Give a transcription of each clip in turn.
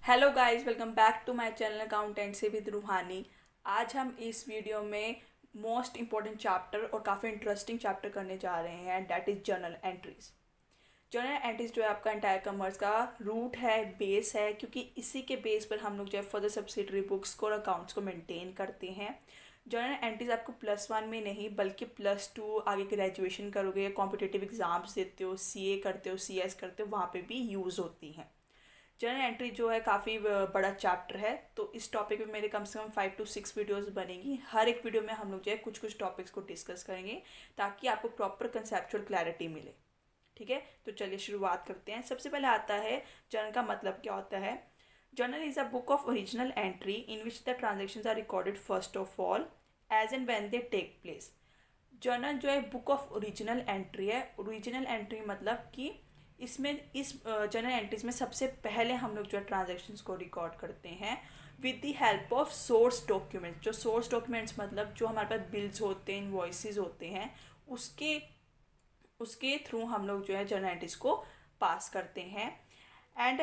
Hello guys, welcome back to my channel accountancy with Ruhani. आज हम इस वीडियो में मोस्ट इम्पॉर्टेंट चैप्टर और काफ़ी इंटरेस्टिंग चैप्टर करने जा रहे हैं, that is journal entries. Journal entries जो है आपका एंटायर कॉमर्स का रूट है, बेस है, क्योंकि इसी के बेस पर हम लोग जो है फर्दर सब्सिडरी बुक्स को और अकाउंट्स को मेंटेन करते हैं। जर्नल एंट्रीज आपको +1 में नहीं बल्कि +2 आगे ग्रेजुएशन करोगे, कॉम्पिटिटिव एग्जाम्स देते हो, सीए करते हो, सीएस करते हो, वहाँ पे भी यूज़ होती हैं। जर्नल एंट्री जो है काफ़ी बड़ा चैप्टर है, तो इस टॉपिक पे मेरे कम से कम 5 to 6 वीडियोस बनेंगी। हर एक वीडियो में हम लोग जो है कुछ कुछ टॉपिक्स को डिस्कस करेंगे ताकि आपको प्रॉपर कंसेप्चुअल क्लैरिटी मिले। ठीक है, तो चलिए शुरुआत करते हैं। सबसे पहले आता है जर्नल का मतलब क्या होता है। Journal is a book of original entry in which the transactions are recorded first of all as and when they take place. Journal जो है बुक ऑफ ओरिजिनल एंट्री है। ओरिजिनल एंट्री मतलब कि इसमें इस जर्नल एंट्रीज में सबसे पहले हम लोग जो है ट्रांजैक्शंस को रिकॉर्ड करते हैं with the help of source documents. जो सोर्स डॉक्यूमेंट्स मतलब जो हमारे पास बिल्स होते हैं, इनवॉइसेस होते हैं, उसके उसके थ्रू हम लोग जो है जर्नल एंट्रीज को पास करते हैं। And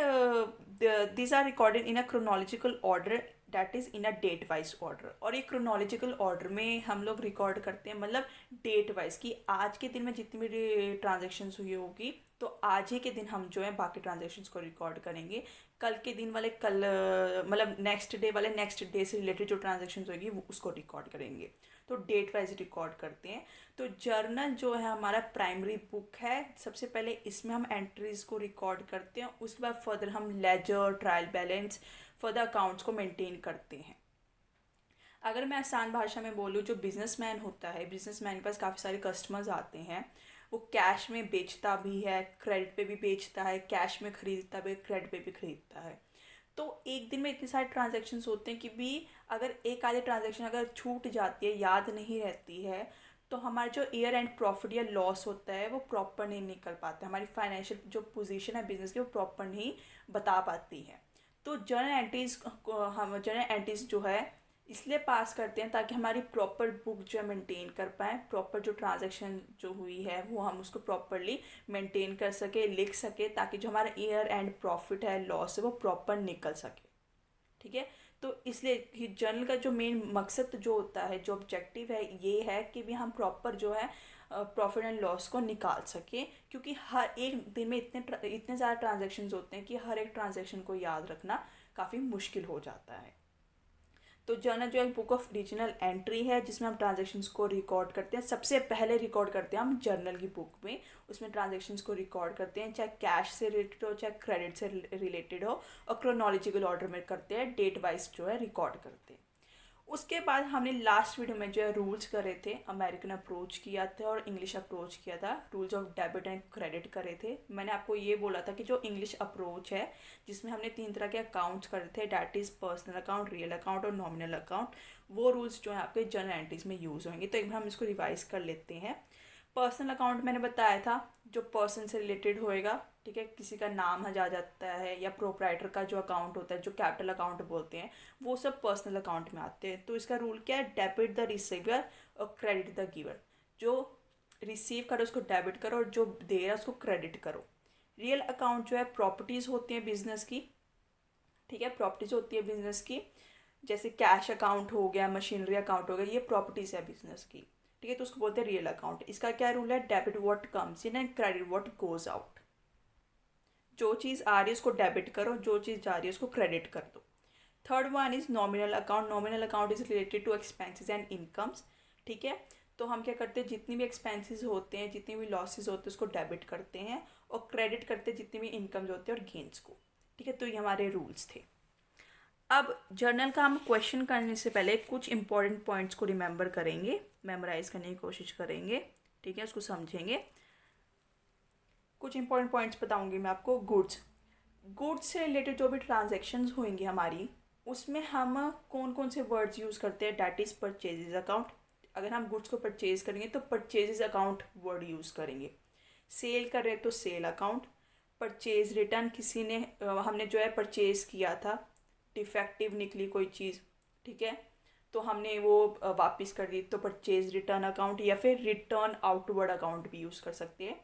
these are recorded in a chronological order, that is in a date wise order. और ये क्रोनोलॉजिकल ऑर्डर में हम लोग रिकॉर्ड करते हैं, मतलब डेट वाइज कि आज के दिन में जितनी भी ट्रांजेक्शन्स हुई होगी तो आज ही के दिन हम जो है बाकी ट्रांजेक्शन्स को रिकॉर्ड करेंगे। कल के दिन वाले कल, मतलब नेक्स्ट डे वाले नेक्स्ट डे से रिलेटेड जो ट्रांजेक्शन्स होगी वो उसको रिकॉर्ड करेंगे। तो डेट वाइज रिकॉर्ड करते हैं। तो जर्नल जो है हमारा प्राइमरी बुक है। सबसे पहले इसमें हम एंट्रीज को रिकॉर्ड करते हैं, उसके बाद फर्दर हम ledger, trial balance, further accounts को मेंटेन करते हैं। अगर मैं आसान भाषा में बोलूँ, जो बिजनेसमैन होता है, बिजनेसमैन के पास काफ़ी सारे कस्टमर्स आते हैं। वो कैश में बेचता भी है, क्रेडिट पे भी बेचता है, कैश में खरीदता भी, क्रेडिट पे भी खरीदता है। तो एक दिन में इतने सारे ट्रांजैक्शंस होते हैं कि भी अगर एक आधे ट्रांजैक्शन अगर छूट जाती है, याद नहीं रहती है, तो हमारा जो ईयर एंड प्रॉफिट या लॉस होता है वो प्रॉपर नहीं निकल पाता। हमारी फाइनेंशियल जो पोजीशन है बिजनेस की वो प्रॉपर नहीं बता पाती है। तो जर्नल एंट्रीज जो है इसलिए पास करते हैं ताकि हमारी प्रॉपर बुक जो है मेंटेन कर पाएँ। प्रॉपर जो ट्रांजैक्शन जो हुई है वो हम उसको प्रॉपरली मेंटेन कर सके, लिख सके, ताकि जो हमारा ईयर एंड प्रॉफिट है, लॉस है, वो प्रॉपर निकल सके। ठीक है, तो इसलिए जर्नल का जो मेन मकसद जो होता है, जो ऑब्जेक्टिव है, ये है कि भी हम प्रॉपर जो है प्रॉफिट एंड लॉस को निकाल सकें। क्योंकि हर एक दिन में इतने ज़्यादा ट्रांजैक्शंस होते हैं कि हर एक ट्रांजैक्शन को याद रखना काफ़ी मुश्किल हो जाता है। तो जर्नल जो एक बुक ऑफ ओरिजिनल एंट्री है जिसमें हम ट्रांजैक्शंस को रिकॉर्ड करते हैं। सबसे पहले रिकॉर्ड करते हैं हम जर्नल की बुक में, उसमें ट्रांजैक्शंस को रिकॉर्ड करते हैं, चाहे कैश से रिलेटेड हो चाहे क्रेडिट से रिलेटेड हो, और क्रोनोलॉजिकल ऑर्डर में करते हैं, डेट वाइज जो है रिकॉर्ड करते हैं। उसके बाद हमने लास्ट वीडियो में जो है रूल्स करे थे, अमेरिकन अप्रोच किया था और इंग्लिश अप्रोच किया था, rules of debit and credit करे थे। मैंने आपको ये बोला था कि जो इंग्लिश अप्रोच है जिसमें हमने 3 तरह के अकाउंट्स करे थे, that is personal account, real account और नॉमिनल अकाउंट, वो रूल्स जो है आपके जर्नल एंट्रीज में यूज़ होंगे। तो एक बार हम इसको रिवाइज कर लेते हैं। पर्सनल अकाउंट मैंने बताया था जो पर्सन से रिलेटेड होएगा। ठीक है, किसी का नाम आ जाता है, या प्रोप्राइटर का जो अकाउंट होता है जो कैपिटल अकाउंट बोलते हैं, वो सब पर्सनल अकाउंट में आते हैं। तो इसका रूल क्या है, डेबिट द रिसीवर और क्रेडिट द गिवर। जो रिसीव करो उसको डेबिट करो और जो दे रहा है उसको क्रेडिट करो। रियल अकाउंट जो है प्रॉपर्टीज़ होती हैं बिजनेस की। ठीक है, प्रॉपर्टीज़ होती है बिजनेस की, जैसे कैश अकाउंट हो गया, मशीनरी अकाउंट हो गया, ये प्रॉपर्टीज़ है बिजनेस की। ठीक है, तो उसको बोलते हैं रियल अकाउंट। इसका क्या रूल है, debit what comes in and credit what goes out. जो चीज़ आ रही है उसको डेबिट करो, जो चीज़ जा रही है उसको क्रेडिट कर दो। Third one is nominal account. Nominal account is related to expenses and incomes. ठीक है, तो हम क्या करते हैं, जितनी भी एक्सपेंसेस होते हैं, जितनी भी लॉसेस होते हैं उसको डेबिट करते हैं, और क्रेडिट करते हैं जितनी भी इनकम्स होते हैं और गेंस को। ठीक है, तो ये हमारे रूल्स थे। अब जर्नल का हम क्वेश्चन करने से पहले कुछ इंपॉर्टेंट पॉइंट्स को रिमेंबर करेंगे, मेमोराइज करने की कोशिश करेंगे। ठीक है, उसको समझेंगे। कुछ इंपॉर्टेंट पॉइंट्स बताऊंगी मैं आपको। गुड्स से रिलेटेड जो भी ट्रांजैक्शंस होंगी हमारी, उसमें हम कौन कौन से वर्ड्स यूज़ करते हैं, डैट इज़ परचेजेज अकाउंट। अगर हम गुड्स को परचेज करेंगे तो परचेजेज अकाउंट वर्ड यूज़ करेंगे। सेल कर रहे हैं तो सेल अकाउंट। परचेज रिटर्न, किसी ने हमने जो है परचेज किया था, डिफेक्टिव निकली कोई चीज़, ठीक है, तो हमने वो वापस कर दी, तो परचेज रिटर्न अकाउंट, या फिर रिटर्न आउटवर्ड अकाउंट भी यूज़ कर सकते हैं।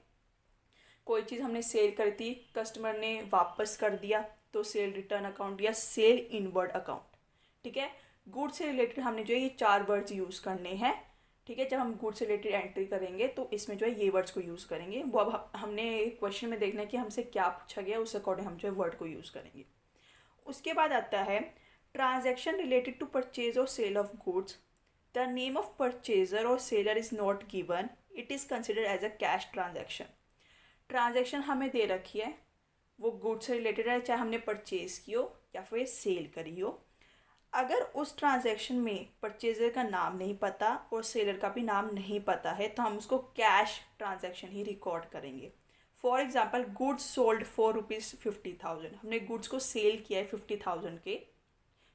कोई चीज़ हमने सेल करी थी, कस्टमर ने वापस कर दिया, तो सेल रिटर्न अकाउंट या सेल इनवर्ड अकाउंट। ठीक है, गुड्स से रिलेटेड हमने जो है ये 4 वर्ड्स यूज़ करने हैं। ठीक है, जब हम गुड्स से रिलेटेड एंट्री करेंगे तो इसमें जो है ये वर्ड्स को यूज़ करेंगे। वो अब हमने क्वेश्चन में देखना है कि हमसे क्या पूछा गया, उस अकॉर्डिंग हम जो है वर्ड को यूज़ करेंगे। उसके बाद आता है ट्रांजैक्शन रिलेटेड टू परचेज और sale of goods. The name of purchaser और seller is not given, it is considered as a cash transaction. Transaction हमें दे रखी है, वो गुड्स से रिलेटेड है, चाहे हमने परचेज़ की हो या फिर सेल करी हो। अगर उस ट्रांजैक्शन में परचेजर का नाम नहीं पता और सेलर का भी नाम नहीं पता है तो हम उसको कैश ट्रांजैक्शन ही रिकॉर्ड करेंगे। For example, goods sold for ₹50,000, हमने गुड्स को सेल किया है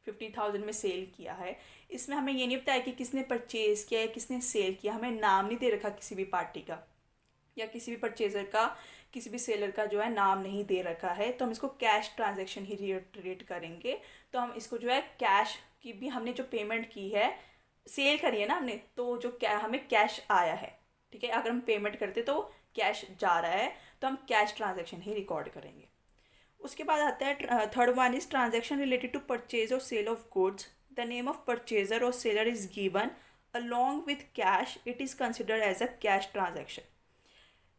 50,000 में सेल किया है। इसमें हमें ये नहीं पता है कि किसने परचेज़ किया है, किसने सेल किया, हमें नाम नहीं दे रखा किसी भी पार्टी का या किसी भी परचेज़र का, किसी भी सेलर का जो है नाम नहीं दे रखा है, तो हम इसको कैश ट्रांजैक्शन ही रेट करेंगे। तो हम इसको जो है कैश की भी, हमने जो पेमेंट की है, सेल करी है ना हमने, तो जो हमें कैश आया है। ठीक है, अगर हम पेमेंट करते तो कैश जा रहा है, तो हम कैश ट्रांजैक्शन ही रिकॉर्ड करेंगे। उसके बाद आता है third one is transaction related to purchase और sale of goods. The name of purchaser और seller is given along with cash, it is considered as a cash transaction.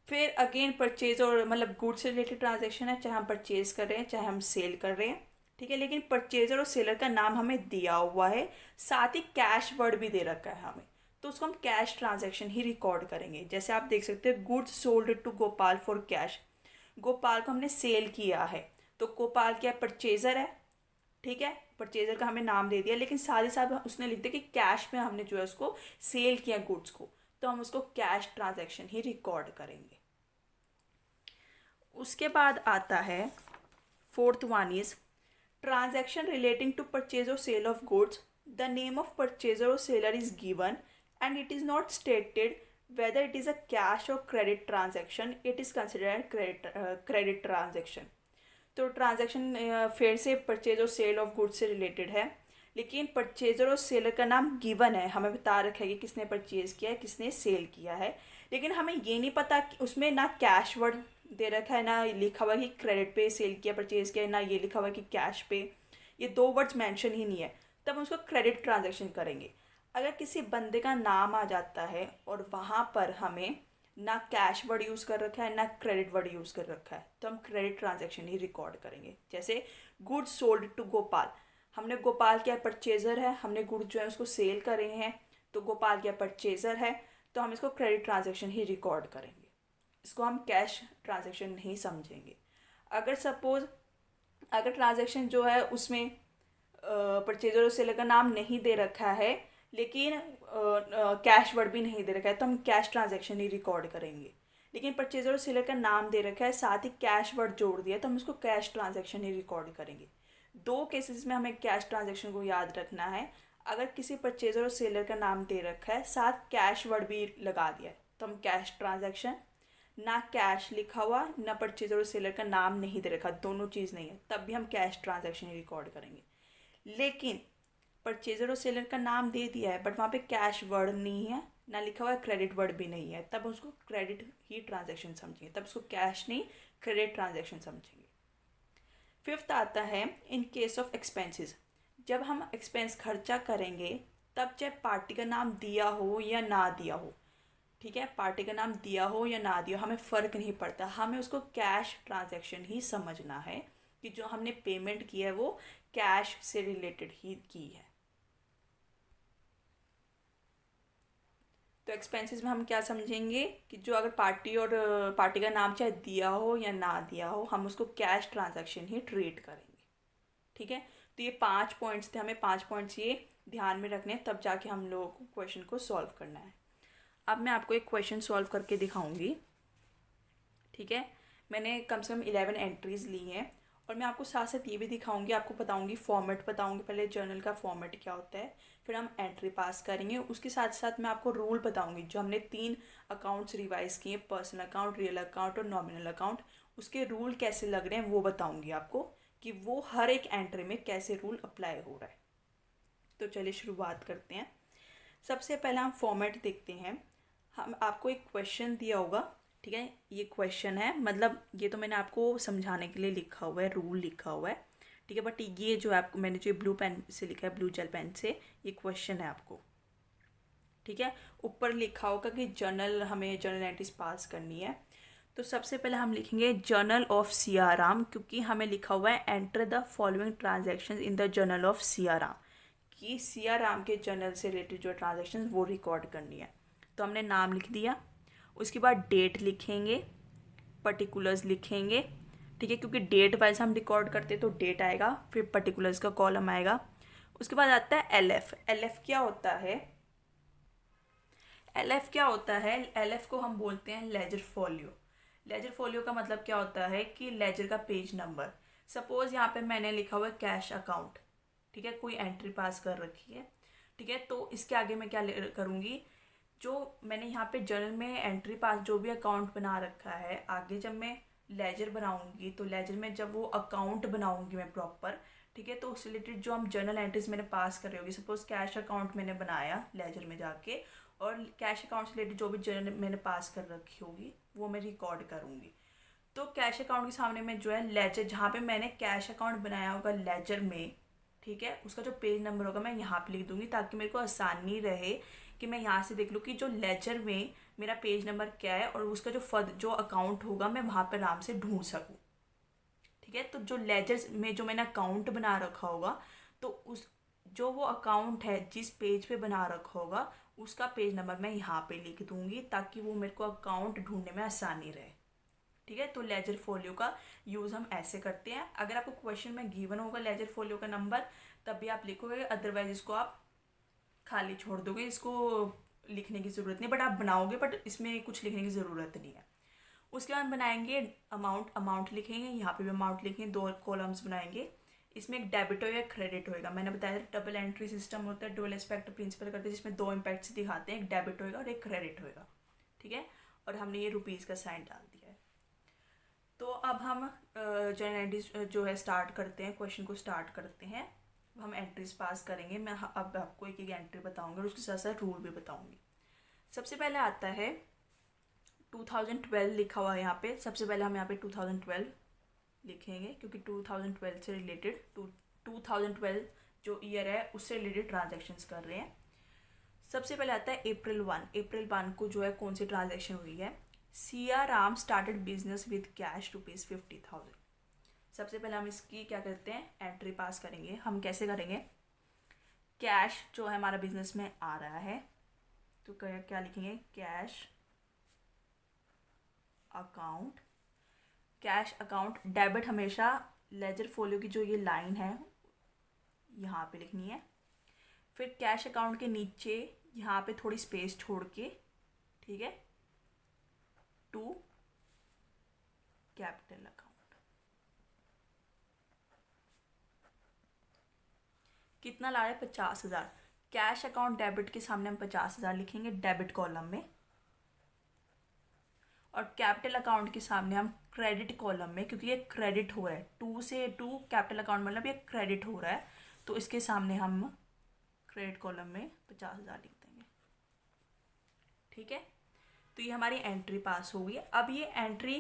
फिर अगेन परचेज और मतलब गुड्स से रिलेटेड ट्रांजैक्शन है, चाहे हम purchase कर रहे हैं चाहे हम सेल कर रहे हैं। ठीक है, लेकिन परचेजर और सेलर का नाम हमें दिया हुआ है, साथ ही कैश वर्ड भी दे रखा है हमें, तो उसको हम कैश ट्रांजैक्शन ही रिकॉर्ड करेंगे। जैसे आप देख सकते हैं, goods sold to Gopal for cash, Gopal को हमने सेल किया है, तो गोपाल क्या परचेजर है। ठीक है, परचेजर का हमें नाम दे दिया, लेकिन साथ ही साथ उसने लिख दिया कि कैश में हमने जो है उसको सेल किया गुड्स को, तो हम उसको कैश ट्रांजैक्शन ही रिकॉर्ड करेंगे। उसके बाद आता है fourth one is transaction relating to purchase और sale of goods. The name of purchaser और seller is given and it is not stated whether it is a cash और credit transaction, it is considered credit transaction. तो transaction फिर से purchase और sale of goods से related है, लेकिन purchaser और सेलर का नाम गिवन है, हमें बता रखा है कि किसने परचेज़ किया है किसने सेल किया है, लेकिन हमें ये नहीं पता कि उसमें ना कैश वर्ड दे रखा है, ना लिखा हुआ है कि क्रेडिट पे सेल किया परचेज़ किया है, ना ये लिखा हुआ है कि कैश पे, ये 2 वर्ड्स मेंशन ही नहीं है, तब हम उसको क्रेडिट ट्रांजैक्शन करेंगे। अगर किसी बंदे का नाम आ जाता है और वहाँ पर हमें ना कैश वर्ड यूज़ कर रखा है ना क्रेडिट वर्ड यूज़ कर रखा है, तो हम क्रेडिट ट्रांजैक्शन ही रिकॉर्ड करेंगे। जैसे गुड्स सोल्ड टू गोपाल, हमने गोपाल क्या परचेज़र है, हमने गुड्स जो है उसको सेल कर रहे हैं, तो गोपाल क्या परचेज़र है, तो हम इसको क्रेडिट ट्रांजैक्शन ही रिकॉर्ड करेंगे, इसको हम कैश ट्रांजैक्शन नहीं समझेंगे। अगर सपोज़ अगर ट्रांजैक्शन जो है उसमें परचेज़र और सेलर का नाम नहीं दे रखा है, लेकिन कैश वर्ड भी नहीं दे रखा है, तो हम कैश ट्रांजैक्शन ही रिकॉर्ड करेंगे। लेकिन परचेज़र और सेलर का नाम दे रखा है, साथ ही कैश वर्ड जोड़ दिया, तो हम उसको कैश ट्रांजैक्शन ही रिकॉर्ड करेंगे। 2 केसेस में हमें कैश ट्रांजैक्शन को याद रखना है। अगर किसी परचेज़र और सेलर का नाम दे रखा है, साथ कैश वर्ड भी लगा दिया है, तो हम कैश ट्रांजैक्शन, ना कैश लिखा हुआ ना परचेज़र और सेलर का नाम नहीं दे रखा, दोनों चीज़ नहीं है, तब भी हम कैश ट्रांजैक्शन ही रिकॉर्ड करेंगे। लेकिन परचेज़र और सेलर का नाम दे दिया है बट वहाँ पे कैश वर्ड नहीं है, ना लिखा हुआ है क्रेडिट वर्ड भी नहीं है, तब उसको क्रेडिट ही ट्रांजैक्शन समझेंगे, तब उसको कैश नहीं क्रेडिट ट्रांजैक्शन समझेंगे। फिफ्थ आता है इन केस ऑफ एक्सपेंसेस। जब हम एक्सपेंस खर्चा करेंगे तब चाहे पार्टी का नाम दिया हो या ना दिया हो, ठीक है, पार्टी का नाम दिया हो या ना दिया हो हमें फ़र्क नहीं पड़ता, हमें उसको कैश ट्रांजैक्शन ही समझना है कि जो हमने पेमेंट की है वो कैश से रिलेटेड ही की है। तो एक्सपेंसेस में हम क्या समझेंगे कि जो अगर पार्टी का नाम चाहे दिया हो या ना दिया हो, हम उसको कैश ट्रांजैक्शन ही ट्रीट करेंगे। ठीक है, तो ये 5 पॉइंट्स थे, हमें 5 पॉइंट्स ये ध्यान में रखने हैं, तब जाके हम लोगों को क्वेश्चन को सॉल्व करना है। अब मैं आपको एक क्वेश्चन सॉल्व करके दिखाऊंगी। ठीक है, मैंने कम से कम 11 एंट्रीज़ ली हैं और मैं आपको साथ साथ ये भी दिखाऊंगी, आपको बताऊंगी फॉर्मेट बताऊंगी, पहले जर्नल का फॉर्मेट क्या होता है, फिर हम एंट्री पास करेंगे। उसके साथ साथ मैं आपको रूल बताऊंगी, जो हमने 3 अकाउंट्स रिवाइज़ किए, पर्सनल अकाउंट, रियल अकाउंट और नॉमिनल अकाउंट, उसके रूल कैसे लग रहे हैं वो बताऊँगी आपको कि वो हर एक एंट्री में कैसे रूल अप्लाई हो रहा है। तो चलिए शुरुआत करते हैं। सबसे पहले हम फॉर्मेट देखते हैं। हम आपको एक क्वेश्चन दिया होगा, ठीक है, ये क्वेश्चन है, मतलब ये तो मैंने आपको समझाने के लिए लिखा हुआ है, रूल लिखा हुआ है, ठीक है, बट ये जो आपको मैंने जो ब्लू पेन से लिखा है, ब्लू जेल पेन से, ये क्वेश्चन है आपको, ठीक है। ऊपर लिखा होगा कि जर्नल, हमें जर्नल एंट्रीज पास करनी है। तो सबसे पहले हम लिखेंगे जर्नल ऑफ सियाराम, क्योंकि हमें लिखा हुआ है enter the following transactions in the journal of Siyaram, कि सियाराम के जर्नल से रिलेटेड जो ट्रांजैक्शंस वो रिकॉर्ड करनी है। तो हमने नाम लिख दिया, उसके बाद डेट लिखेंगे, पर्टिकुलर्स लिखेंगे, ठीक है, क्योंकि डेट वाइज हम रिकॉर्ड करते हैं तो डेट आएगा, फिर पर्टिकुलर्स का कॉलम आएगा। उसके बाद आता है एलएफ। एलएफ क्या होता है? एलएफ क्या होता है? एलएफ को हम बोलते हैं लेजर फोलियो। लेजर फोलियो का मतलब क्या होता है कि लेजर का पेज नंबर। सपोज यहाँ पे मैंने लिखा हुआ है कैश अकाउंट, ठीक है, कोई एंट्री पास कर रखी है, ठीक है, तो इसके आगे मैं क्या करूँगी, जो मैंने यहाँ पे जर्नल में एंट्री पास जो भी अकाउंट बना रखा है, आगे जब मैं लेजर बनाऊंगी तो लेजर में जब वो अकाउंट बनाऊंगी मैं प्रॉपर, ठीक है, तो उससे रिलेटेड जो हम जर्नल एंट्रीज मैंने पास कर रही होगी, सपोज कैश अकाउंट मैंने बनाया लेजर में जाके, और कैश अकाउंट से रिलेटेड जो भी जर्नल मैंने पास कर रखी होगी वो मैं रिकॉर्ड करूँगी। तो कैश अकाउंट के सामने में जो है लेजर, जहाँ पे मैंने कैश अकाउंट बनाया होगा लेजर में, ठीक है, उसका जो पेज नंबर होगा मैं यहाँ पे लिख दूंगी, ताकि मेरे को आसानी रहे कि मैं यहाँ से देख लूँ कि जो लेजर में मेरा पेज नंबर क्या है, और उसका जो अकाउंट होगा मैं वहाँ पर आराम से ढूंढ सकूँ, ठीक है। तो जो लेजर में जो मैंने अकाउंट बना रखा होगा, तो उस जो वो अकाउंट है जिस पेज पे बना रखा होगा उसका पेज नंबर मैं यहाँ पे लिख दूंगी, ताकि वो मेरे को अकाउंट ढूंढने में आसानी रहे, ठीक है। तो लेजर फोलियो का यूज़ हम ऐसे करते हैं। अगर आपको क्वेश्चन में गिवन होगा लेजर फोलियो का नंबर, तब भी आप लिखोगे, अदरवाइज इसको आप खाली छोड़ दोगे, इसको लिखने की ज़रूरत नहीं, बट आप बनाओगे, बट इसमें कुछ लिखने की ज़रूरत नहीं है। उसके बाद बनाएंगे अमाउंट। अमाउंट लिखेंगे, यहाँ पे भी अमाउंट लिखेंगे, 2 कॉलम्स बनाएंगे। इसमें एक डेबिट होगा, क्रेडिट होगा। मैंने बताया था डबल एंट्री सिस्टम होता है, डबल एस्पेक्ट प्रिंसिपल करते हैं, जिसमें 2 इम्पैक्ट्स दिखाते हैं, एक डेबिट होगा और एक क्रेडिट होगा, ठीक है। और हमने ये रुपीज़ का साइन डाल दिया है। तो अब हम जर्नल एंट्रीज जो है स्टार्ट करते हैं, क्वेश्चन को स्टार्ट करते हैं। हम एंट्रीज पास करेंगे, मैं अब आपको एक एक एंट्री बताऊंगी और उसके साथ साथ रूल भी बताऊंगी। सबसे पहले आता है 2012 लिखा हुआ है यहाँ पे। सबसे पहले हम यहाँ पे 2012 लिखेंगे, क्योंकि 2012 से रिलेटेड 2012 जो ईयर है उससे रिलेटेड ट्रांजैक्शंस कर रहे हैं। सबसे पहले आता है अप्रैल 1। अप्रैल 1 को जो है कौन सी ट्रांजैक्शन हुई है? Siyaram started business with cash ₹50,000। सबसे पहले हम इसकी क्या करते हैं, एंट्री पास करेंगे। हम कैसे करेंगे? कैश जो है हमारा बिजनेस में आ रहा है, तो क्या लिखेंगे? Cash account. Cash account debit हमेशा लेजर फोलियो की जो ये लाइन है यहाँ पे लिखनी है। फिर कैश अकाउंट के नीचे यहाँ पे थोड़ी स्पेस छोड़ के, ठीक है, टू कैपिटल अकाउंट। कितना ला रहे हैं? 50,000। कैश अकाउंट डेबिट के सामने हम 50,000 लिखेंगे डेबिट कॉलम में, और कैपिटल अकाउंट के सामने हम क्रेडिट कॉलम में, क्योंकि ये क्रेडिट हो रहा है, 2 से 2 कैपिटल अकाउंट मतलब ये क्रेडिट हो रहा है, तो इसके सामने हम क्रेडिट कॉलम में 50,000 लिख देंगे, ठीक है। तो ये हमारी एंट्री पास हो गई। अब ये एंट्री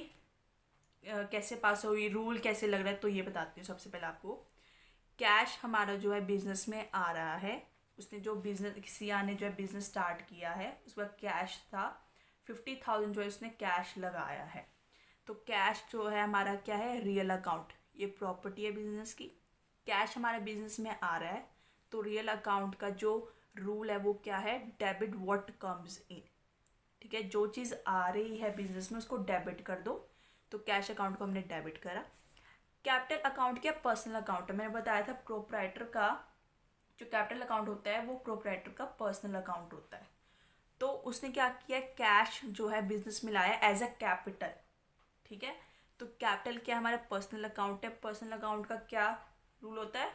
कैसे पास हुई, रूल कैसे लग रहा है, तो ये बताती हूँ। सबसे पहले आपको कैश हमारा जो है बिजनेस में आ रहा है, उसने जो बिजनेस, सिया ने जो है बिजनेस स्टार्ट किया है, उसका कैश था 50,000 जो है उसने कैश लगाया है। तो कैश जो है हमारा क्या है? Real account. ये प्रॉपर्टी है बिजनेस की। कैश हमारे बिजनेस में आ रहा है, तो रियल अकाउंट का जो रूल है वो क्या है? डेबिट व्हाट कम्स इन, ठीक है, जो चीज़ आ रही है बिजनेस में उसको डेबिट कर दो। तो कैश अकाउंट को हमने डेबिट करा। कैपिटल अकाउंट क्या? पर्सनल अकाउंट है। मैंने बताया था प्रोप्राइटर का जो कैपिटल अकाउंट होता है वो प्रोप्राइटर का पर्सनल अकाउंट होता है। तो उसने क्या किया? कैश जो है बिजनेस में लाया एज अ कैपिटल, ठीक है। तो कैपिटल क्या? हमारा पर्सनल अकाउंट है। पर्सनल अकाउंट का क्या रूल होता है?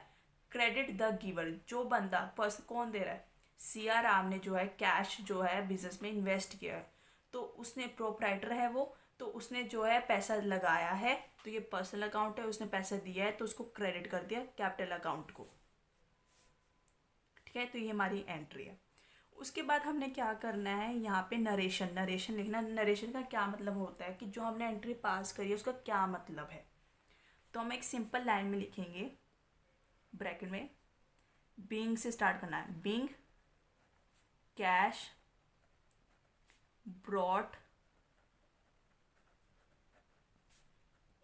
Credit the giver. जो बंदा पर्सन कौन दे रहा है? सियाराम ने जो है कैश जो है बिजनेस में इन्वेस्ट किया है, तो उसने प्रोप्राइटर है वो, तो उसने जो है पैसा लगाया है, तो ये पर्सनल अकाउंट है, उसने पैसा दिया है तो उसको क्रेडिट कर दिया कैपिटल अकाउंट को, ठीक है। तो ये हमारी एंट्री है। उसके बाद हमने क्या करना है, यहाँ पे नरेशन नरेशन लिखना। नरेशन का क्या मतलब होता है कि जो हमने एंट्री पास करी है उसका क्या मतलब है। तो हम एक सिंपल लाइन में लिखेंगे, ब्रैकेट में बीइंग से स्टार्ट करना है। Being cash brought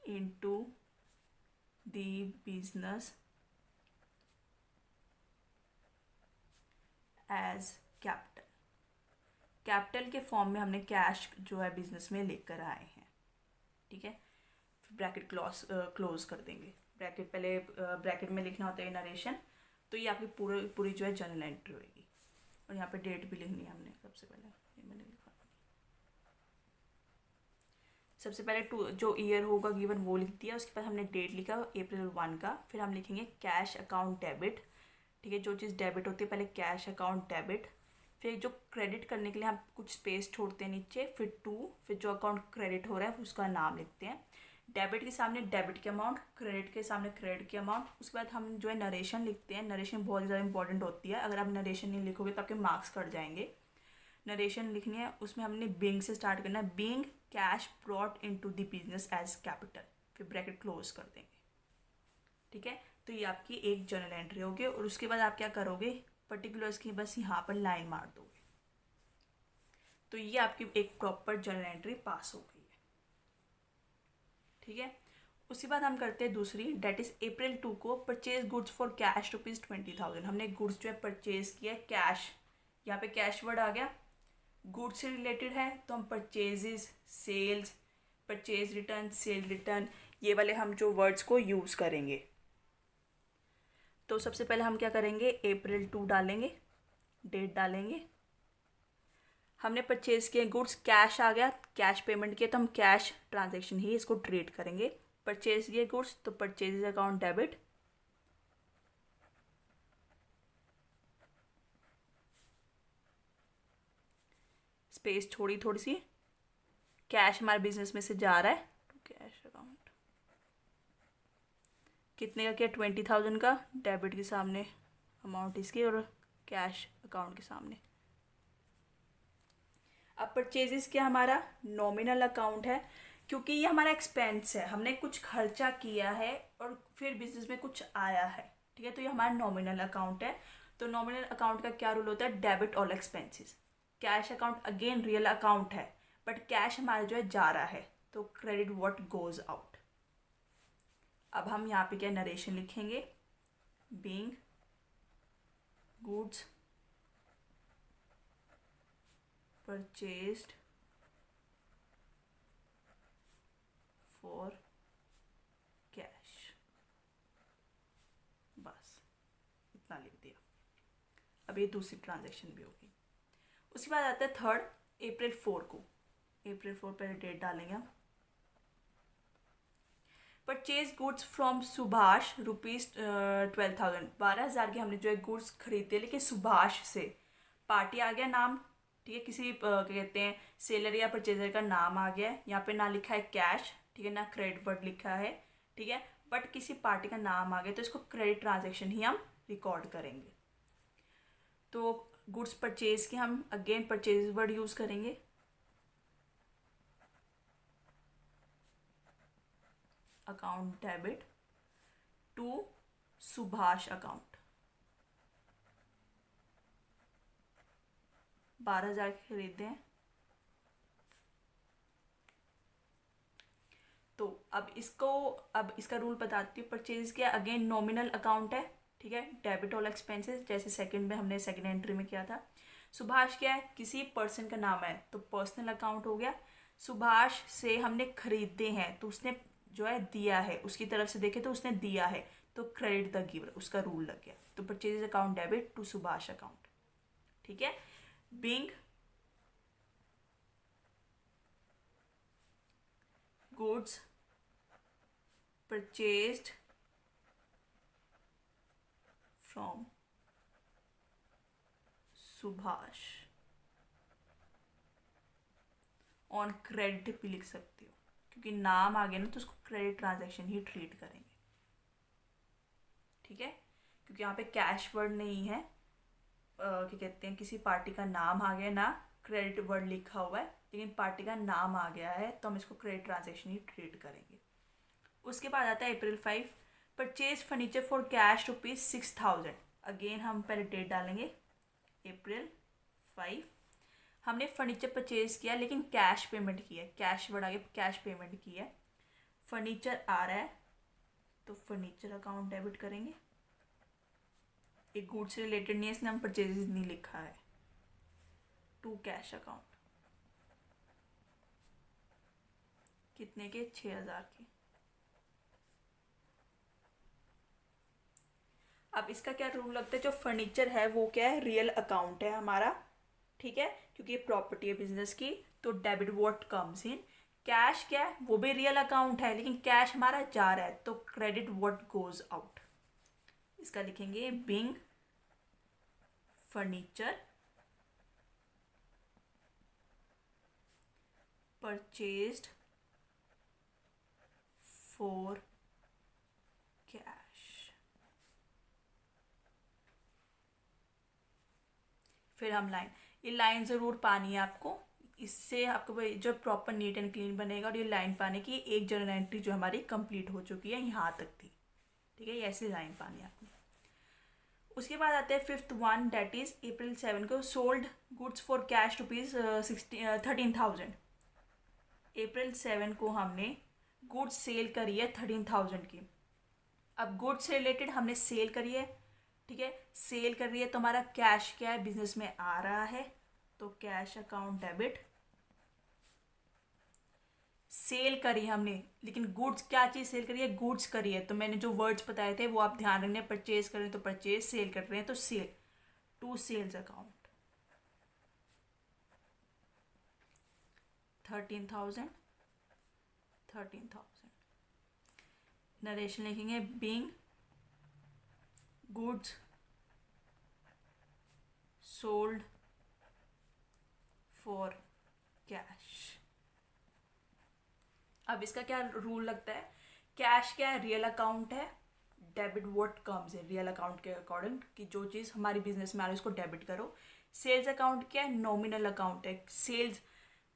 into the business as capital. Capital के फॉर्म में हमने कैश जो है बिजनेस में लेकर आए हैं, ठीक है। फिर ब्रैकेट क्लोज कर देंगे। ब्रैकेट पहले ब्रैकेट में लिखना होता है नरेशन। तो ये आपकी पूरी जो है जर्नल एंट्री होगी। और यहाँ पे डेट भी लिखनी है हमने। सबसे पहले ये मैंने लिखा, सबसे पहले जो ईयर होगा गिवन वो लिख दिया। उसके बाद हमने डेट लिखा April 1 का। फिर हम लिखेंगे कैश अकाउंट डेबिट, ठीक है। जो चीज़ डेबिट होती है पहले कैश अकाउंट डेबिट। फिर जो क्रेडिट करने के लिए हम कुछ स्पेस छोड़ते हैं नीचे, फिर फिर जो अकाउंट क्रेडिट हो रहा है उसका नाम लिखते हैं। डेबिट के सामने डेबिट के अमाउंट, क्रेडिट के सामने क्रेडिट के अमाउंट। उसके बाद हम जो है नरेशन लिखते हैं। नरेशन बहुत ज़्यादा इंपॉर्टेंट होती है। अगर आप नरेशन नहीं लिखोगे तो आपके मार्क्स कट जाएंगे। नरेशन लिखनी है, उसमें हमने बीइंग से स्टार्ट करना है। Being cash brought into the business as capital, फिर ब्रैकेट क्लोज कर देंगे, ठीक है। तो ये आपकी एक जर्नल एंट्री होगी। और उसके बाद आप क्या करोगे, पर्टिकुलर्स की बस यहाँ पर लाइन मार दोगे। तो ये आपकी एक प्रॉपर जर्नल एंट्री पास हो गई है, ठीक है। उसके बाद हम करते हैं दूसरी, डेट इज April 2 को परचेज गुड्स फॉर कैश ₹20,000। हमने गुड्स जो है परचेज किया कैश, यहाँ पे कैश वर्ड आ गया। गुड्स से रिलेटेड है तो हम purchases, sales, purchase return, sale return, ये वाले हम जो वर्ड्स को यूज़ करेंगे। तो सबसे पहले हम क्या करेंगे, April 2 डालेंगे, डेट डालेंगे। हमने परचेज किए गुड्स, कैश आ गया, कैश पेमेंट किया तो हम कैश ट्रांजैक्शन ही इसको ट्रीट करेंगे। परचेज किए गुड्स तो परचेज अकाउंट डेबिट। स्पेस छोड़ी थोड़ी सी, कैश हमारे बिजनेस में से जा रहा है तो कैश अकाउंट कितने का किया, 20,000 का। डेबिट के सामने अमाउंट इसकी और कैश अकाउंट के सामने। अब परचेजेस क्या हमारा नॉमिनल अकाउंट है, क्योंकि ये हमारा एक्सपेंस है। हमने कुछ खर्चा किया है और फिर बिजनेस में कुछ आया है, ठीक है। तो ये हमारा नॉमिनल अकाउंट है। तो नॉमिनल अकाउंट का क्या रूल होता है, debit all expenses. Cash account again real account है बट कैश हमारा जो है जा रहा है, तो क्रेडिट व्हाट गोज आउट। अब हम यहाँ पे क्या नरेशन लिखेंगे, being goods purchased for cash, बस इतना लिख दिया। अब ये दूसरी ट्रांजैक्शन भी होगी। उसके बाद आता है थर्ड, April 4 को। April 4 पहले डेट डालेंगे हम। Purchase goods from Subhash ₹12,000। 12,000 के हमने जो है गुड्स खरीदे, लेकिन सुभाष से पार्टी आ गया नाम, ठीक है। किसी क्या कहते हैं सेलर या परचेजर का नाम आ गया है। यहाँ पे ना लिखा है कैश, ठीक है, ना क्रेडिट वर्ड लिखा है, ठीक है, बट किसी पार्टी का नाम आ गया तो इसको क्रेडिट ट्रांजैक्शन ही हम रिकॉर्ड करेंगे। तो गुड्स परचेज के हम अगेन परचेज वर्ड यूज़ करेंगे। Account debit to Subhash account. 12,000 के खरीदे हैं। तो अब इसका रूल बताती हूँ। परचेज किया अगेन नॉमिनल अकाउंट है, ठीक है, डेबिट ऑल एक्सपेंसेस, जैसे सेकंड में हमने सेकंड एंट्री में किया था। सुभाष क्या है, किसी पर्सन का नाम है तो पर्सनल अकाउंट हो गया। सुभाष से हमने खरीदे हैं तो उसने जो है दिया है, उसकी तरफ से देखे तो उसने दिया है, तो क्रेडिट द गिवर, उसका रूल लग गया। तो purchase account debit to Subhash account, ठीक है। Being goods purchased from Subhash on credit भी लिख सकते हो, क्योंकि नाम आ गया ना तो उसको क्रेडिट ट्रांजैक्शन ही ट्रीट करेंगे, ठीक है, क्योंकि यहाँ पे कैश वर्ड नहीं है। क्या कहते हैं, किसी पार्टी का नाम आ गया, ना क्रेडिट वर्ड लिखा हुआ है लेकिन पार्टी का नाम आ गया है, तो हम इसको क्रेडिट ट्रांजेक्शन ही ट्रीट करेंगे। उसके बाद आता है April 5, purchase furniture for cash ₹6,000। Again हम पहले डेट डालेंगे April 5। हमने फर्नीचर परचेज किया लेकिन कैश पेमेंट किया है, कैश वर्ड आगे कैश पेमेंट की है। फर्नीचर आ रहा है तो फर्नीचर अकाउंट डेबिट करेंगे। एक गुड्स से रिलेटेड नहीं है इसलिए हम परचेजेस नहीं लिखा है। टू कैश अकाउंट कितने के, 6,000 के। अब इसका क्या रूल लगता है, जो फर्नीचर है वो क्या है, रियल अकाउंट है हमारा, ठीक है, क्योंकि ये प्रॉपर्टी है बिजनेस की, तो debit what comes in. Cash क्या है, वो भी रियल अकाउंट है लेकिन कैश हमारा जा रहा है, तो क्रेडिट व्हाट गोज आउट। इसका लिखेंगे being furniture purchased for cash. फिर हम लाइन, ये लाइन ज़रूर पानी है आपको, इससे आपको जो प्रॉपर नीट एंड क्लीन बनेगा। और ये लाइन पाने की एक जर्नल एंट्री जो हमारी कंप्लीट हो चुकी है, यहाँ तक थी, ठीक है, ये ऐसी लाइन पानी है आपने। उसके बाद आते हैं 5th one, date is April 7 को sold goods for cash ₹13,000। April 7 को हमने गुड्स सेल करी है 13,000 की। अब गुड्स से रिलेटेड हमने सेल करी है, ठीक है, सेल कर रही है तो हमारा कैश क्या है, बिजनेस में आ रहा है, तो कैश अकाउंट डेबिट। सेल करी हमने, लेकिन गुड्स क्या चीज़ सेल करी है, गुड्स करी है, तो मैंने जो वर्ड्स बताए थे वो आप ध्यान रखने। परचेज कर रहे हैं तो परचेज, सेल कर रहे हैं तो sale, to sales account 13,000। Narration लिखेंगे being goods sold for cash. अब इसका क्या रूल लगता है, कैश क्या है, रियल अकाउंट है, डेबिट व्हाट कम्स है, रियल अकाउंट के अकॉर्डिंग कि जो चीज़ हमारी बिजनेस में आ रही है उसको डेबिट करो। सेल्स अकाउंट क्या है, नॉमिनल अकाउंट है, सेल्स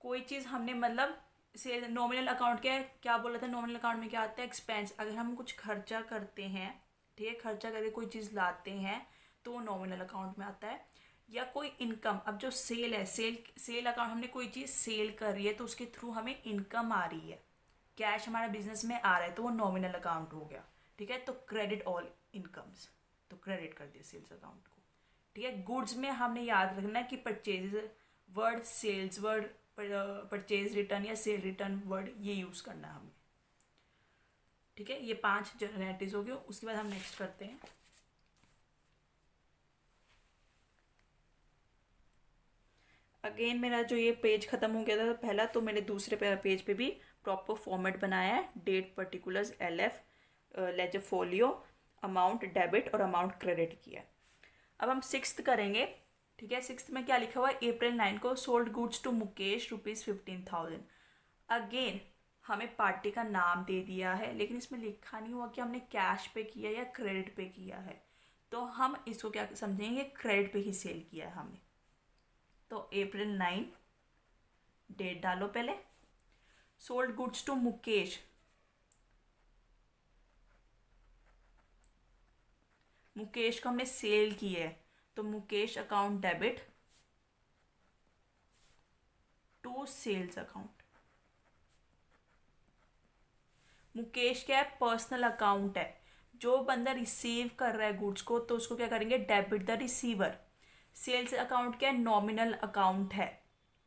कोई चीज़ हमने मतलब सेल। नॉमिनल अकाउंट क्या है, क्या बोला था, नॉमिनल अकाउंट में क्या आता है, एक्सपेंस। अगर हम कुछ खर्चा करते हैं, ठीक है, खर्चा करके कोई चीज़ लाते हैं तो वो नॉमिनल अकाउंट में आता है। या कोई इनकम, अब जो सेल है, सेल अकाउंट, हमने कोई चीज़ सेल कर रही है तो उसके थ्रू हमें इनकम आ रही है, कैश हमारा बिजनेस में आ रहा है, तो वो नॉमिनल अकाउंट हो गया, ठीक है। तो क्रेडिट ऑल इनकम्स, तो क्रेडिट कर दिया सेल्स अकाउंट को, ठीक है। गुड्स में हमने याद रखना है कि purchase word, sales word, purchase return या सेल रिटर्न वर्ड, ये यूज़ करना है हमें, ठीक है। ये 5 जनरेटिव्स हो गए। उसके बाद हम नेक्स्ट करते हैं। अगेन मेरा जो ये पेज ख़त्म हो गया था पहला, तो मैंने दूसरे पेज पे भी प्रॉपर फॉर्मेट बनाया है, date, particulars, LF, ledger folio, amount debit और अमाउंट क्रेडिट किया है। अब हम 6th करेंगे, ठीक है। 6th में क्या लिखा हुआ है, April 9 को sold goods to Mukesh ₹15,000। Again हमें पार्टी का नाम दे दिया है लेकिन इसमें लिखा नहीं हुआ कि हमने कैश पे किया या क्रेडिट पे किया है, तो हम इसको क्या समझेंगे, क्रेडिट पे ही सेल किया है हमने। तो April 9 डेट डालो पहले। Sold goods to Mukesh, Mukesh को हमने सेल की है तो Mukesh account debit to sales account. Mukesh क्या है, पर्सनल अकाउंट है, जो बंदा रिसीव कर रहा है गुड्स को तो उसको क्या करेंगे, debit the receiver. Sales account क्या है, नॉमिनल अकाउंट है,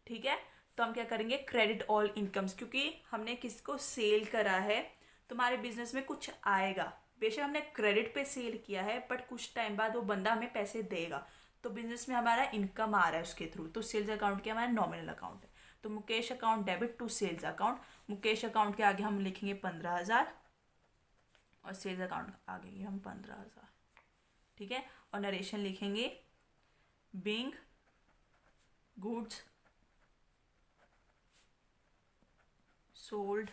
ठीक है, तो हम क्या करेंगे, क्रेडिट ऑल इनकम्स, क्योंकि हमने किसको सेल करा है तो हमारे बिजनेस में कुछ आएगा। बेशक हमने क्रेडिट पे सेल किया है बट कुछ टाइम बाद वो बंदा हमें पैसे देगा, तो बिजनेस में हमारा इनकम आ रहा है उसके थ्रू, तो सेल्स अकाउंट क्या हमारा नॉमिनल अकाउंट है। तो Mukesh account debit to sales account. Mukesh account के आगे हम लिखेंगे 15,000 और सेल्स अकाउंट आगे हम 15,000, ठीक है। और नरेशन लिखेंगे being goods sold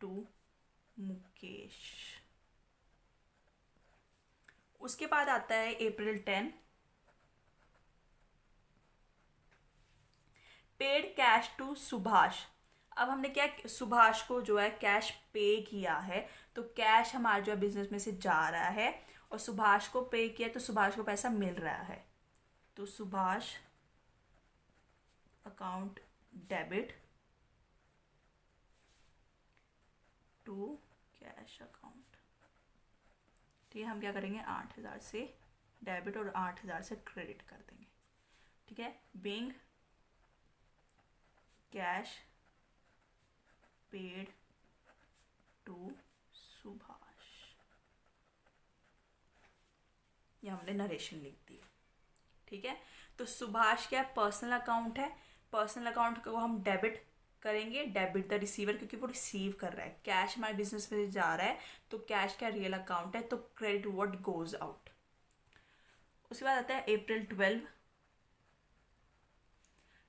to Mukesh. उसके बाद आता है April 10, paid cash to Subhash. अब हमने क्या, सुभाष को जो है कैश पे किया है, तो कैश हमारा जो है बिजनेस में से जा रहा है और सुभाष को पे किया तो सुभाष को पैसा मिल रहा है। तो Subhash account debit to cash account. ठीक है, हम क्या करेंगे, 8,000 से डेबिट और 8,000 से क्रेडिट कर देंगे। ठीक है, being cash paid to Subhash. ये हमने नरेशन लिख दी। ठीक है, तो सुभाष क्या पर्सनल अकाउंट है, पर्सनल अकाउंट को हम डेबिट करेंगे, डेबिट द रिसीवर, क्योंकि वो रिसीव कर रहा है, कैश हमारे बिजनेस में जा रहा है, तो कैश का रियल अकाउंट है, तो क्रेडिट व्हाट गोज आउट। उसके बाद आता है April 12,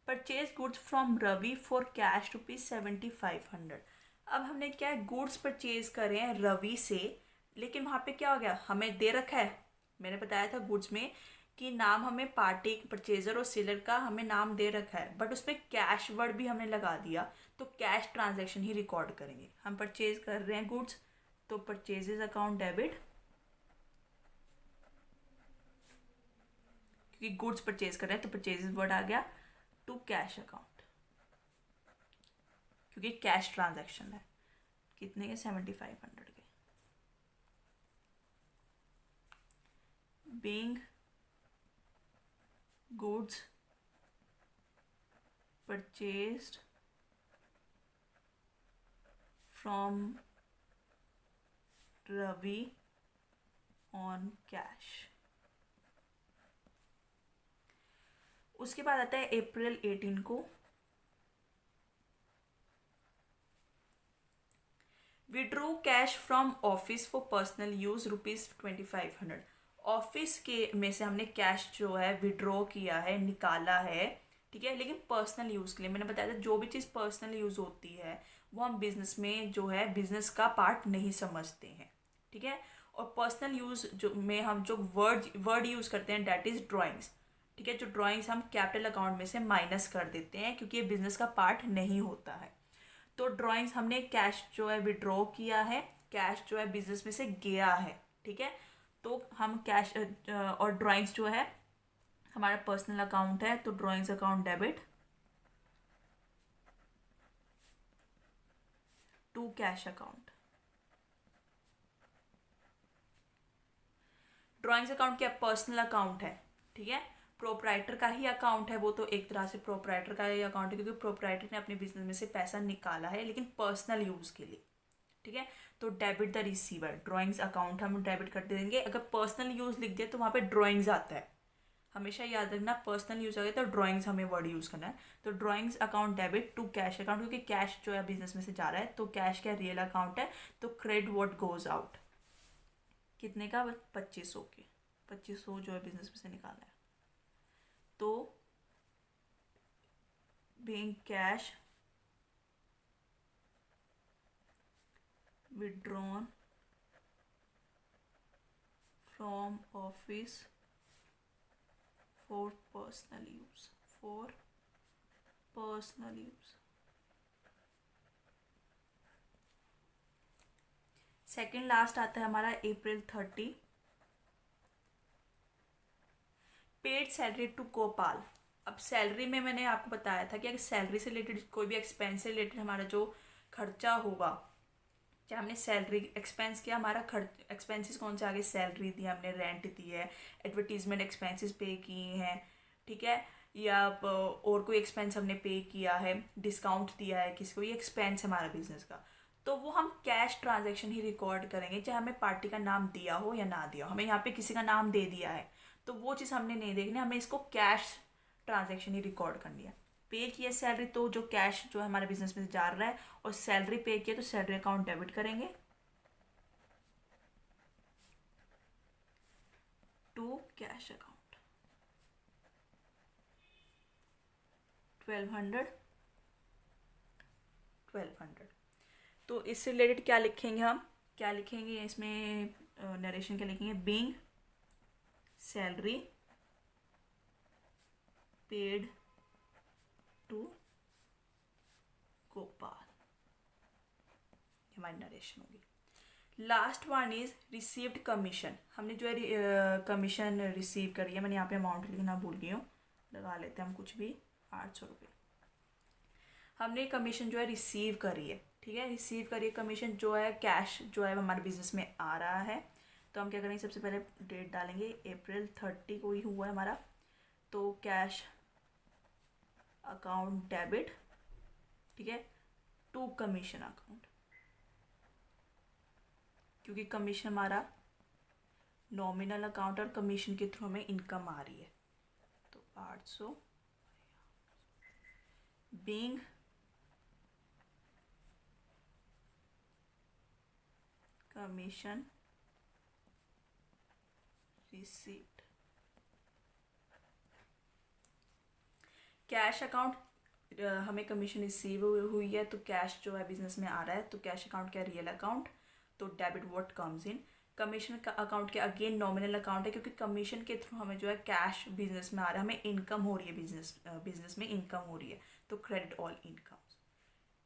purchase goods from Ravi for cash ₹7,500। अब हमने क्या है, गुड्स परचेज करे हैं रवि से, लेकिन वहाँ पे क्या हो गया, हमें दे रखा है, मैंने बताया था गुड्स में कि नाम हमें पार्टी परचेजर और सेलर का हमें नाम दे रखा है, बट उसमें कैश वर्ड भी हमने लगा दिया, तो कैश ट्रांजैक्शन ही रिकॉर्ड करेंगे। हम परचेज कर रहे हैं गुड्स, तो परचेजेज अकाउंट डेबिट, क्योंकि गुड्स परचेज कर रहे हैं तो परचेजेज वर्ड आ गया, टू कैश अकाउंट, क्योंकि कैश ट्रांजैक्शन है। कितने के, 7,500 के। Being goods purchased from Ravi on cash. उसके बाद आता है April 18 को, withdraw cash from office for personal use ₹2,500। Office के में से हमने कैश जो है विड्रॉ किया है, निकाला है। ठीक है, लेकिन पर्सनल यूज़ के लिए, मैंने बताया था जो भी चीज़ पर्सनल यूज़ होती है वो हम बिजनेस में जो है बिजनेस का पार्ट नहीं समझते हैं। ठीक है, और पर्सनल यूज़ जो में हम जो वर्ड यूज़ करते हैं डैट इज़ ड्राइंग्स। ठीक है, जो ड्राइंग्स हम कैपिटल अकाउंट में से माइनस कर देते हैं, क्योंकि ये बिजनेस का पार्ट नहीं होता है। तो ड्राइंग्स हमने कैश जो है विड्रॉ किया है, कैश जो है बिजनेस में से गया है। ठीक है, तो हम कैश और ड्राइंग्स जो है हमारा पर्सनल अकाउंट है, तो drawings account debit to cash account. Drawings account क्या पर्सनल अकाउंट है। ठीक है, प्रोप्राइटर का ही अकाउंट है वो, तो एक तरह से प्रोप्राइटर का ही अकाउंट है, क्योंकि प्रोप्राइटर ने अपने बिजनेस में से पैसा निकाला है, लेकिन पर्सनल यूज के लिए। ठीक है, तो debit the receiver, drawings account हम डेबिट कर देंगे। अगर पर्सनल यूज लिख दिया तो वहाँ पे ड्राइंग्स आता है, हमेशा याद रखना, पर्सनल यूज आ गया तो ड्राइंग्स हमें वर्ड यूज करना है। तो drawings account debit to cash account, क्योंकि कैश जो है बिजनेस में से जा रहा है, तो कैश क्या रियल अकाउंट है, तो क्रेडिट व्हाट गोज आउट। कितने का, 2,500 के, 2,500 जो है बिजनेस में से निकालना है। तो being cash withdrawn from office for personal use, for personal use। Second last आता है हमारा April 30, paid salary to Gopal. अब सैलरी में मैंने आपको बताया था कि अगर सैलरी से रिलेटेड कोई भी एक्सपेंस से रिलेटेड हमारा जो खर्चा होगा, चाहे हमने सैलरी एक्सपेंस किया, हमारा खर्च एक्सपेंसेस कौन से आगे, सैलरी दी हमने, रेंट दी है, एडवर्टीजमेंट एक्सपेंसेस पे किए हैं। ठीक है, या और कोई एक्सपेंस हमने पे किया है, डिस्काउंट दिया है किसी को, ये एक्सपेंस हमारा बिजनेस का, तो वो हम कैश ट्रांजैक्शन ही रिकॉर्ड करेंगे, चाहे हमें पार्टी का नाम दिया हो या ना दिया हो। हमें यहाँ पे किसी का नाम दे दिया है तो वो चीज़ हमने नहीं देखनी, हमें इसको कैश ट्रांजैक्शन ही रिकॉर्ड करनी है। पे किया सैलरी, तो जो कैश जो हमारे बिजनेस में जा रहा है, और सैलरी पे किया तो सैलरी अकाउंट डेबिट करेंगे टू कैश अकाउंट। 1,200। तो इससे रिलेटेड क्या लिखेंगे, हम क्या लिखेंगे इसमें, नरेशन क्या लिखेंगे, being salary paid to Gopal, हमारी नरेशन होगी। Last one is received commission. हमने जो है कमीशन रिसीव करी है, मैंने यहाँ पे अमाउंट लिखना भूल गई हूँ, लगा लेते हैं हम कुछ भी, 800 रुपये हमने कमीशन जो है रिसीव करी है। ठीक है, रिसीव करिए कमीशन जो है, कैश जो है हमारे बिजनेस में आ रहा है। तो हम क्या करेंगे, सबसे पहले डेट डालेंगे, अप्रैल 30 को ही हुआ है हमारा। तो कैश अकाउंट डेबिट, ठीक है, टू कमीशन अकाउंट, क्योंकि कमीशन हमारा नॉमिनल अकाउंट और कमीशन के थ्रू हमें इनकम आ रही है। तो 800 being commission received. Cash account हमें कमीशन रिसीव हुई है, तो कैश जो है बिजनेस में आ रहा है, तो कैश अकाउंट क्या, रियल अकाउंट, तो debit what comes in. Commission का अकाउंट के अगेन नॉमिनल अकाउंट है, क्योंकि कमीशन के थ्रू हमें जो है कैश बिजनेस में आ रहा है, हमें इनकम हो रही है, बिजनेस में इनकम हो रही है, तो क्रेडिट ऑल इनकम।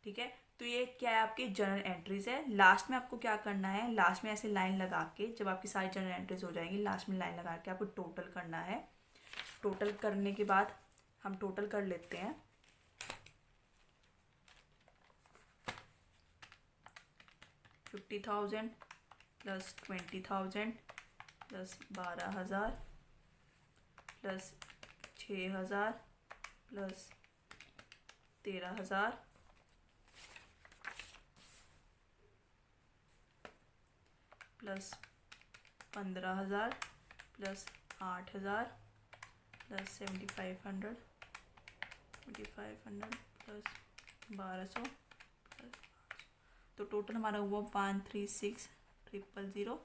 ठीक है, तो ये क्या है, आपकी जर्नल एंट्रीज है। लास्ट में आपको क्या करना है, लास्ट में ऐसे लाइन लगा के, जब आपकी सारी जर्नल एंट्रीज हो जाएंगी, लास्ट में लाइन लगा के आपको टोटल करना है। टोटल करने के बाद हम टोटल कर लेते हैं, 50,000 plus 20,000 plus 12,000 plus 6,000 plus 13,000 plus 15,000 plus 8,000 plus 7,500 plus 1,200 plus, तो टोटल हमारा हुआ 136,000।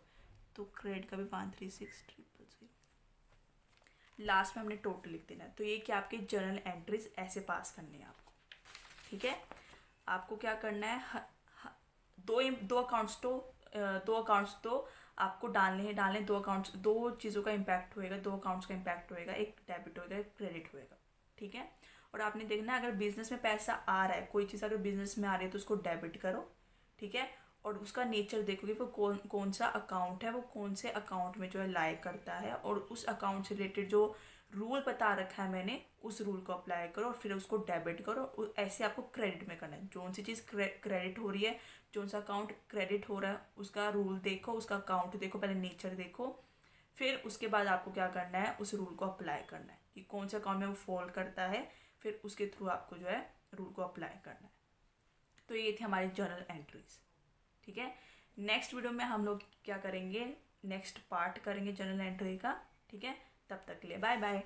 तो क्रेडिट का भी 136,000। लास्ट में हमने टोटल लिख देना है। तो ये क्या, आपके जर्नल एंट्रीज ऐसे पास करने हैं आपको। ठीक है, आपको क्या करना है, दो अकाउंट्स तो आपको डालने, दो चीज़ों का इम्पैक्ट होएगा, दो अकाउंट्स का इम्पैक्ट होएगा, एक डेबिट होएगा, एक क्रेडिट होएगा। ठीक है, और आपने देखना है, अगर बिजनेस में पैसा आ रहा है, कोई चीज़ अगर बिजनेस में आ रही है तो उसको डेबिट करो। ठीक है, और उसका नेचर देखो कि वो कौन सा अकाउंट है, वो कौन से अकाउंट में जो है लाई करता है, और उस अकाउंट से रिलेटेड जो रूल बता रखा है मैंने, उस रूल को अप्लाई करो और फिर उसको डेबिट करो। ऐसे आपको क्रेडिट में करना है, जो सी चीज़ क्रेडिट हो रही है, जो सा अकाउंट क्रेडिट हो रहा है, उसका रूल देखो, उसका अकाउंट देखो, पहले नेचर देखो, फिर उसके बाद आपको क्या करना है, उस रूल को अप्लाई करना है कि कौन से अकाउंट में वो फॉल करता है, फिर उसके थ्रू आपको जो है रूल को अप्लाई करना है। तो ये थी हमारी जर्नल एंट्रीज। ठीक है, नेक्स्ट वीडियो में हम लोग क्या करेंगे, नेक्स्ट पार्ट करेंगे जर्नल एंट्री का। ठीक है, तब तक के लिए बाय बाय।